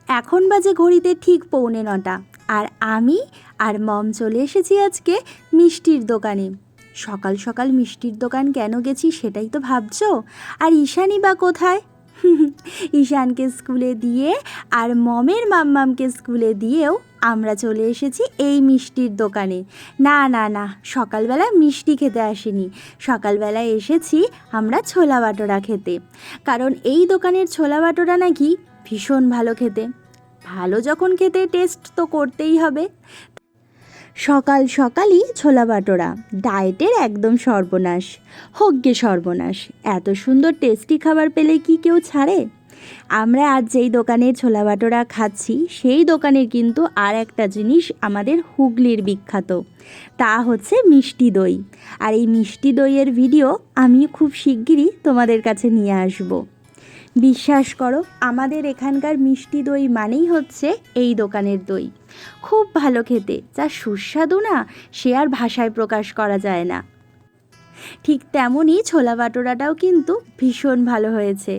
এখন বাজে ঘড়িতে ঠিক 9:45 আর আমি আর মম চলে এসেছি আজকে মিষ্টির দোকানে। সকাল সকাল মিষ্টির দোকান কেন গেছি সেটাই তো ভাবছো। আর ঈশানই বা কোথায়? ঈশানকে স্কুলে দিয়ে আর মমের মাম্মামকে স্কুলে দিয়েও আমরা চলে এসেছি এই মিষ্টির দোকানে। না না না, সকালবেলা মিষ্টি খেতে আসিনি, সকালবেলা এসেছি আমরা ছোলা বাটোরা খেতে। কারণ এই দোকানের ছোলা বাটোরা নাকি ভীষণ ভালো খেতে। ভালো যখন খেতে, টেস্ট তো করতেই হবে। সকাল সকালই ছোলা বাটোরা, ডায়েটের একদম সর্বনাশ। হোক গে সর্বনাশ, এত সুন্দর টেস্টি খাবার পেলে কি কেউ ছাড়ে? আমরা আজ যেই দোকানের ছোলা বাটোরা খাচ্ছি সেই দোকানের কিন্তু আর একটা জিনিস আমাদের হুগলির বিখ্যাত, তা হচ্ছে মিষ্টি দই। আর এই মিষ্টি দইয়ের ভিডিও আমি খুব শিগগিরই তোমাদের কাছে নিয়ে আসব। বিশ্বাস করো, আমাদের এখানকার মিষ্টি দই মানেই হচ্ছে এই দোকানের দই। খুব ভালো খেতে, যা সুস্বাদু না সে আর ভাষায় প্রকাশ করা যায় না। ঠিক তেমনই ছোলা বাটোরাটাও কিন্তু ভীষণ ভালো হয়েছে।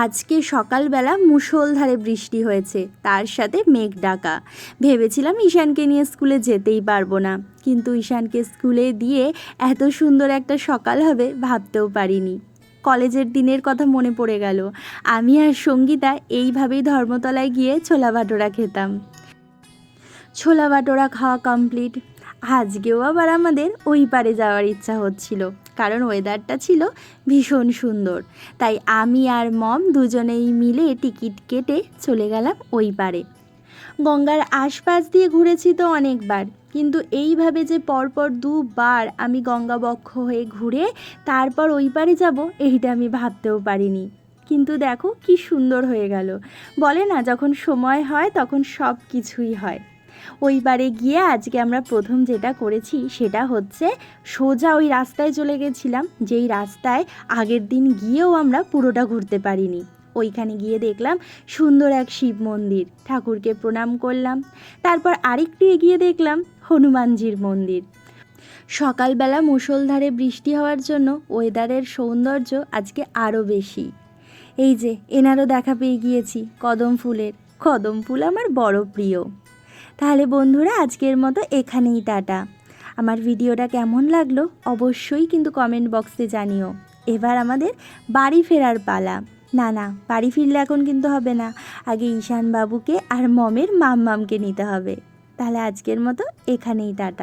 আজকে সকালবেলা মুষলধারে বৃষ্টি হয়েছে, তার সাথে মেঘ ডাকা। ভেবেছিলাম ঈশানকে নিয়ে স্কুলে যেতেই পারবো না, কিন্তু ঈশানকে স্কুলে দিয়ে এত সুন্দর একটা সকাল হবে ভাবতেও পারিনি। কলেজের দিনের কথা মনে পড়ে গেল। আমি আর সঙ্গীতা এইভাবেই ধর্মতলায় গিয়ে ছোলা বাটোরা খেতাম। ছোলা বাটোরা খাওয়া কমপ্লিট। আজকেও আবার আমাদের ওই পারে যাওয়ার ইচ্ছা হচ্ছিল, কারণ ওয়েদারটা ছিল ভীষণ সুন্দর। তাই আমি আর মম দুজনেই মিলে টিকিট কেটে চলে গেলাম ওই পারে। গঙ্গার আশপাশ দিয়ে ঘুরেছি তো অনেকবার, কিন্তু এইভাবে যে পরপর 2বার আমি গঙ্গা বক্ষ হয়ে ঘুরে তারপর ওই পারে যাব, এইটা আমি ভাবতেও পারিনি। কিন্তু দেখো কি সুন্দর হয়ে গেল। বলে না, যখন সময় হয় তখন সব কিছুই হয়। ওইবারে গিয়ে আজকে আমরা প্রথম যেটা করেছি সেটা হচ্ছে সোজা ওই রাস্তায় চলে গেছিলাম, যেই রাস্তায় আগের দিন গিয়েও আমরা পুরোটা ঘুরতে পারিনি। ওইখানে গিয়ে দেখলাম সুন্দর এক শিব মন্দির, ঠাকুরকে প্রণাম করলাম। তারপর আরেকটু এগিয়ে দেখলাম হনুমানজির মন্দির। সকালবেলা মুষলধারে বৃষ্টি হওয়ার জন্য ওয়েদারের সৌন্দর্য আজকে আরও বেশি। এই যে এনারও দেখা পেয়ে গিয়েছি কদম ফুলের। কদম ফুল আমার বড় প্রিয়। তাহলে বন্ধুরা, আজকের মতো এখানেই টাটা। আমার ভিডিওটা কেমন লাগলো অবশ্যই কিন্তু কমেন্ট বক্সে জানিও। এবার আমাদের বাড়ি ফেরার পালা। না না, বাড়ি ফিরলে এখন কিন্তু হবে না, আগে ঈশান বাবুকে আর মমের মাম্মামকে নিতে হবে। তাহলে আজকের মতো এখানেই টাটা।